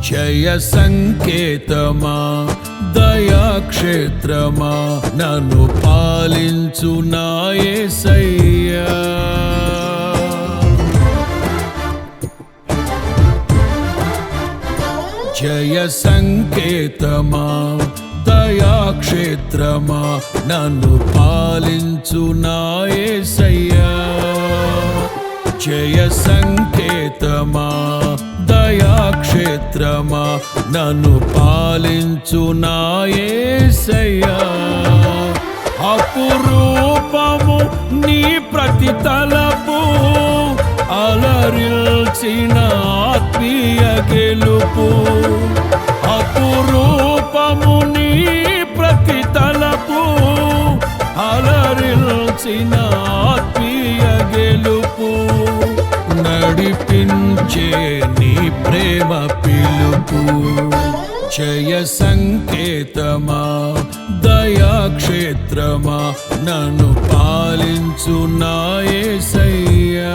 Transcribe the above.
జయ సంకేతమా దయాక్షేత్రమా నన్ను పాలించు నా యేసయ్యా. జయ సంకేతమా దయాక్షేత్రమా నన్ను పాలించు నా యేసయ్యా. జయ సంకేతమా దయాక్షేత్రమా నన్ను పాలించు నా యేసయ్యా. అపురూపము నీ ప్రతి తలపు అలరిల్చిన ఆత్మీయ గెలుపు. అపురూపము నీ ప్రతి తలపు అలరిల్చిన ఆత్మీయ గెలుపు. నడిపించే నీ ప్రేమ పిలుపు. జయ సంకేతమా దయాక్షేత్రమా నన్ను పాలించు నా యేసయ్యా.